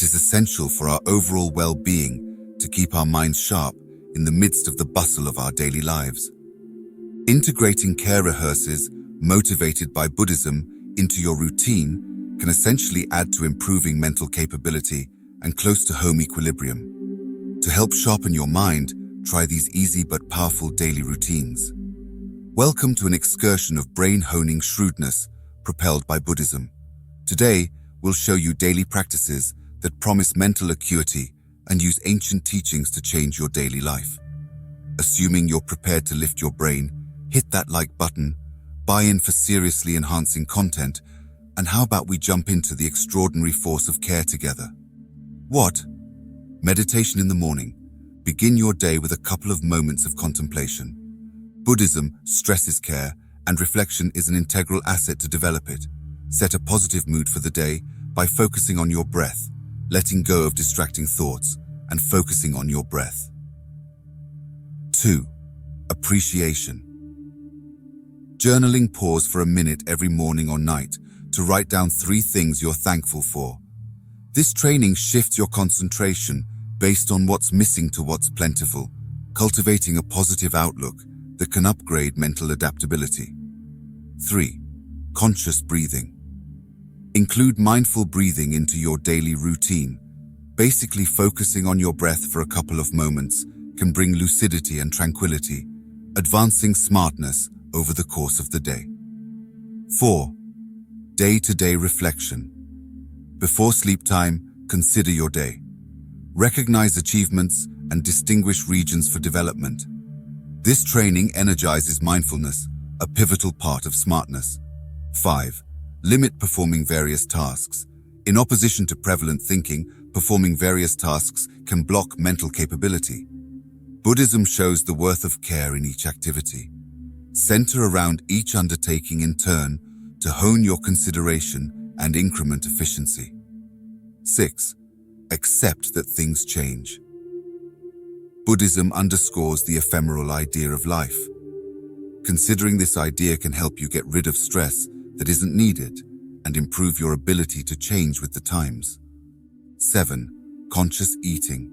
that is essential for our overall well-being to keep our minds sharp in the midst of the bustle of our daily lives. Integrating care rehearsals motivated by Buddhism into your routine can essentially add to improving mental capability and close-to-home equilibrium. To help sharpen your mind, try these easy but powerful daily routines. Welcome to an excursion of brain-honing shrewdness propelled by Buddhism. Today, we'll show you daily practices that promise mental acuity and use ancient teachings to change your daily life. Assuming you're prepared to lift your brain, hit that like button, buy in for seriously enhancing content, and how about we jump into the extraordinary force of care together? What? Meditation in the morning. Begin your day with a couple of moments of contemplation. Buddhism stresses care, and reflection is an integral asset to develop it. Set a positive mood for the day by focusing on your breath, letting go of distracting thoughts, and focusing on your breath. 2. Appreciation. Journaling. Pause for a minute every morning or night to write down 3 things you're thankful for. This training shifts your concentration based on what's missing to what's plentiful, cultivating a positive outlook that can upgrade mental adaptability. 3. Conscious breathing. Include mindful breathing into your daily routine. Basically, focusing on your breath for a couple of moments can bring lucidity and tranquility, advancing smartness over the course of the day. 4. Day-to-day reflection. Before sleep time, consider your day. Recognize achievements and distinguish regions for development. This training energizes mindfulness, a pivotal part of smartness. 5. Limit performing various tasks. In opposition to prevalent thinking, performing various tasks can block mental capability. Buddhism shows the worth of care in each activity. Center around each undertaking in turn to hone your consideration and increment efficiency. 6. Accept that things change. Buddhism underscores the ephemeral idea of life. Considering this idea can help you get rid of stress that isn't needed and improve your ability to change with the times. 7. Conscious eating.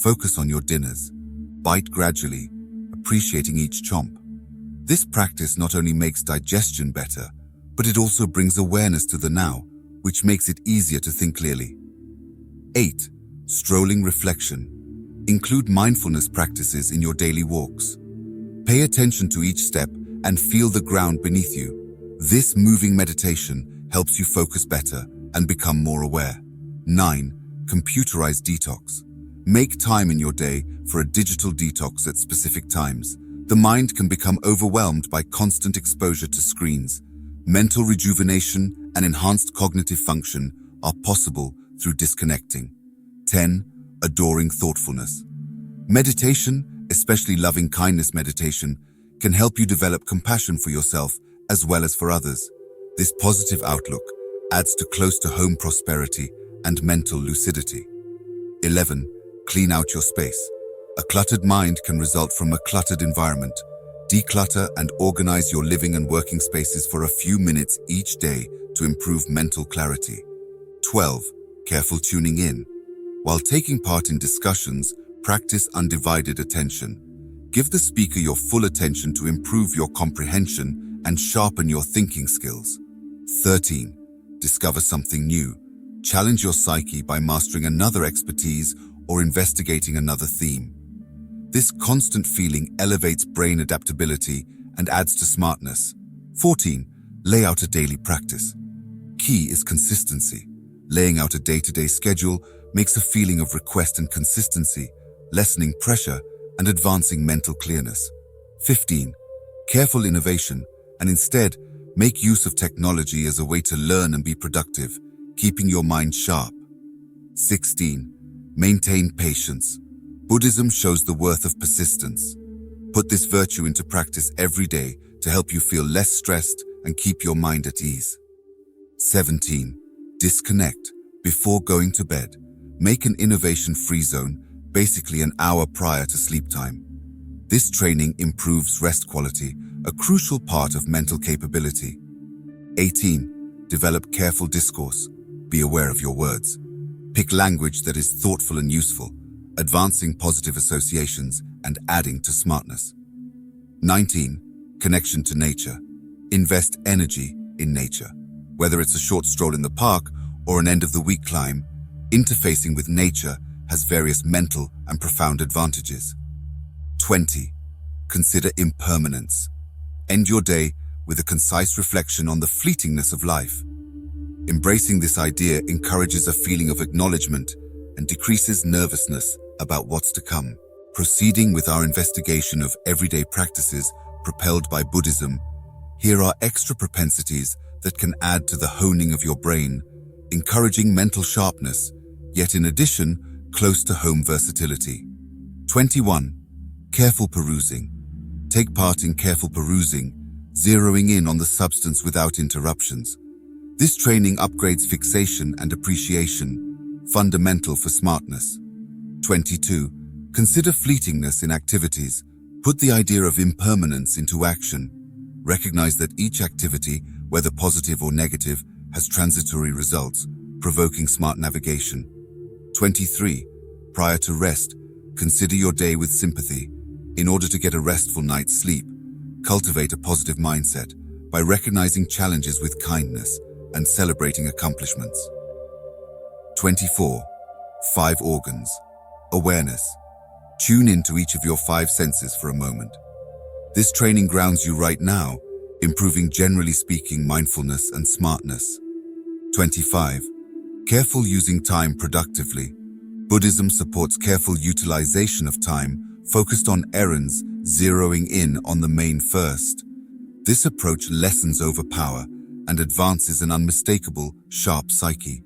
Focus on your dinners. Bite gradually, appreciating each chomp. This practice not only makes digestion better, but it also brings awareness to the now, which makes it easier to think clearly. 8. Strolling reflection. Include mindfulness practices in your daily walks. Pay attention to each step and feel the ground beneath you. This moving meditation helps you focus better and become more aware. 9. Computerized detox. Make time in your day for a digital detox at specific times. The mind can become overwhelmed by constant exposure to screens. Mental rejuvenation and enhanced cognitive function are possible through disconnecting. 10. Adoring thoughtfulness. Meditation, especially loving kindness meditation, can help you develop compassion for yourself as well as for others. This positive outlook adds to close-to-home prosperity and mental lucidity. 11. Clean out your space. A cluttered mind can result from a cluttered environment. Declutter and organize your living and working spaces for a few minutes each day to improve mental clarity. 12. Careful tuning in. While taking part in discussions, practice undivided attention. Give the speaker your full attention to improve your comprehension and sharpen your thinking skills. 13. Discover something new. Challenge your psyche by mastering another expertise or investigating another theme. This constant feeling elevates brain adaptability and adds to smartness. 14. Lay out a daily practice. Key is consistency. Laying out a day-to-day schedule makes a feeling of request and consistency, lessening pressure and advancing mental clearness. 15. Careful innovation, and instead, make use of technology as a way to learn and be productive, keeping your mind sharp. 16. Maintain patience. Buddhism shows the worth of persistence. Put this virtue into practice every day to help you feel less stressed and keep your mind at ease. 17. Disconnect before going to bed. Make an innovation-free zone, basically an hour prior to sleep time. This training improves rest quality, a crucial part of mental capability. 18. Develop careful discourse. Be aware of your words. Pick language that is thoughtful and useful, advancing positive associations and adding to smartness. 19. Connection to nature. Invest energy in nature. Whether it's a short stroll in the park or an end-of-the-week climb, interfacing with nature has various mental and profound advantages. 20. Consider impermanence. End your day with a concise reflection on the fleetingness of life. Embracing this idea encourages a feeling of acknowledgement and decreases nervousness about what's to come. Proceeding with our investigation of everyday practices propelled by Buddhism, here are extra propensities that can add to the honing of your brain, encouraging mental sharpness, yet in addition, close-to-home versatility. 21. Careful perusing. Take part in careful perusing, zeroing in on the substance without interruptions. This training upgrades fixation and appreciation, fundamental for smartness. 22. Consider fleetingness in activities. Put the idea of impermanence into action. Recognize that each activity, whether positive or negative, has transitory results, provoking smart navigation. 23. Prior to rest, consider your day with sympathy. In order to get a restful night's sleep, cultivate a positive mindset by recognizing challenges with kindness and celebrating accomplishments. 24. 5 organs. Awareness. Tune into each of your 5 senses for a moment. This training grounds you right now, improving generally speaking mindfulness and smartness. 25. Careful using time productively. Buddhism supports careful utilization of time, focused on errands, zeroing in on the main first. This approach lessens overpower and advances an unmistakable, sharp psyche.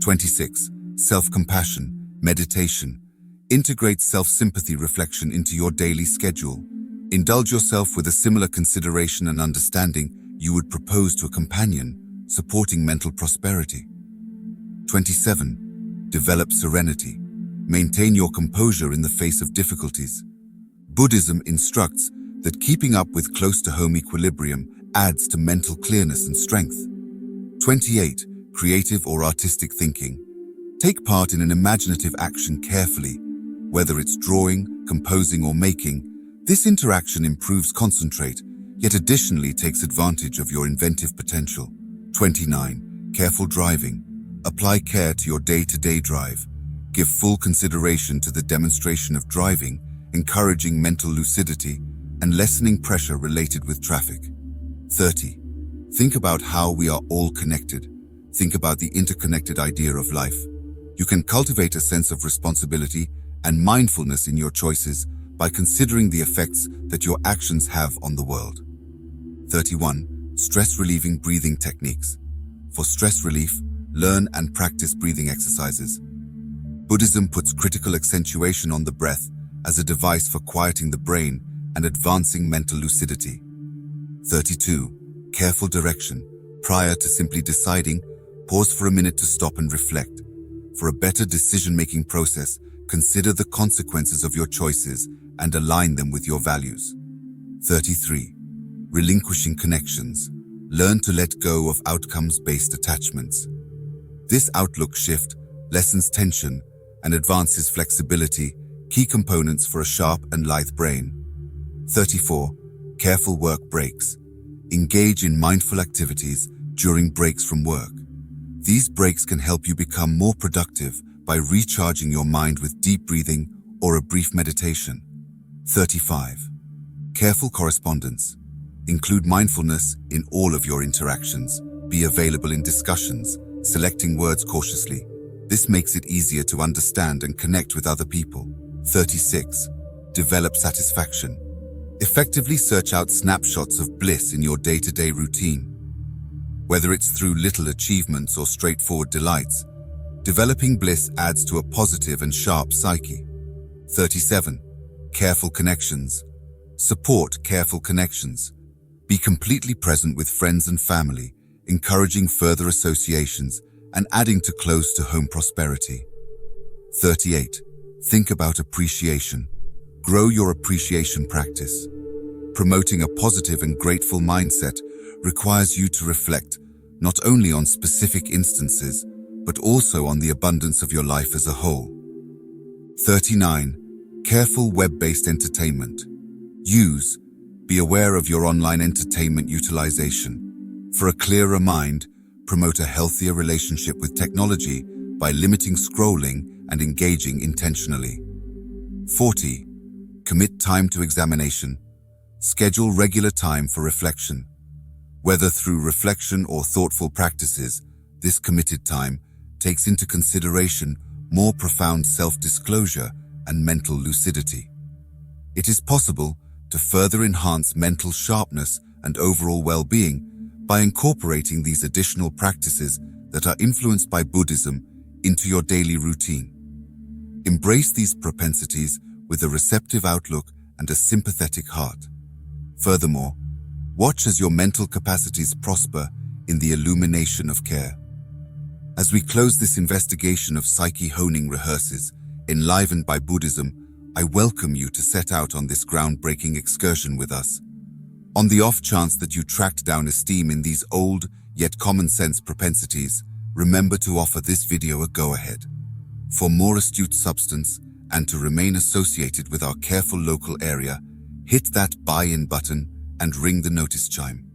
26. Self-compassion, meditation. Integrate self-sympathy reflection into your daily schedule. Indulge yourself with a similar consideration and understanding you would propose to a companion, supporting mental prosperity. 27. Develop serenity. Maintain your composure in the face of difficulties. Buddhism instructs that keeping up with close-to-home equilibrium adds to mental clearness and strength. 28. Creative or artistic thinking. Take part in an imaginative action carefully. Whether it's drawing, composing, or making, this interaction improves concentrate, yet additionally takes advantage of your inventive potential. 29. Careful driving. Apply care to your day-to-day drive. Give full consideration to the demonstration of driving, encouraging mental lucidity and lessening pressure related with traffic. 30. Think about how we are all connected. Think about the interconnected idea of life. You can cultivate a sense of responsibility and mindfulness in your choices by considering the effects that your actions have on the world. 31. Stress-relieving breathing techniques. For stress relief, learn and practice breathing exercises. Buddhism puts critical accentuation on the breath as a device for quieting the brain and advancing mental lucidity. 32. Careful direction. Prior to simply deciding, pause for a minute to stop and reflect. For a better decision-making process, consider the consequences of your choices and align them with your values. 33. Relinquishing connections. Learn to let go of outcomes-based attachments. This outlook shift lessens tension and advances flexibility, key components for a sharp and lithe brain. 34. Careful work breaks. Engage in mindful activities during breaks from work. These breaks can help you become more productive by recharging your mind with deep breathing or a brief meditation. 35. Careful correspondence. Include mindfulness in all of your interactions. Be available in discussions, selecting words cautiously. This makes it easier to understand and connect with other people. 36. Develop satisfaction. Effectively search out snapshots of bliss in your day-to-day routine. Whether it's through little achievements or straightforward delights, developing bliss adds to a positive and sharp psyche. 37. Careful connections. Support careful connections. Be completely present with friends and family, encouraging further associations and adding to close-to-home prosperity. 38. Think about appreciation. Grow your appreciation practice. Promoting a positive and grateful mindset requires you to reflect not only on specific instances, but also on the abundance of your life as a whole. 39. Careful web-based entertainment. Be aware of your online entertainment utilization. For a clearer mind, promote a healthier relationship with technology by limiting scrolling and engaging intentionally. 40. Commit time to examination. Schedule regular time for reflection. Whether through reflection or thoughtful practices, this committed time takes into consideration more profound self-disclosure and mental lucidity. It is possible to further enhance mental sharpness and overall well-being by incorporating these additional practices that are influenced by Buddhism into your daily routine. Embrace these propensities with a receptive outlook and a sympathetic heart. Furthermore, watch as your mental capacities prosper in the illumination of care. As we close this investigation of psyche honing rehearses, enlivened by Buddhism, I welcome you to set out on this groundbreaking excursion with us. On the off chance that you tracked down esteem in these old, yet common-sense propensities, remember to offer this video a go-ahead. For more astute substance and to remain associated with our careful local area, hit that buy-in button and ring the notice chime.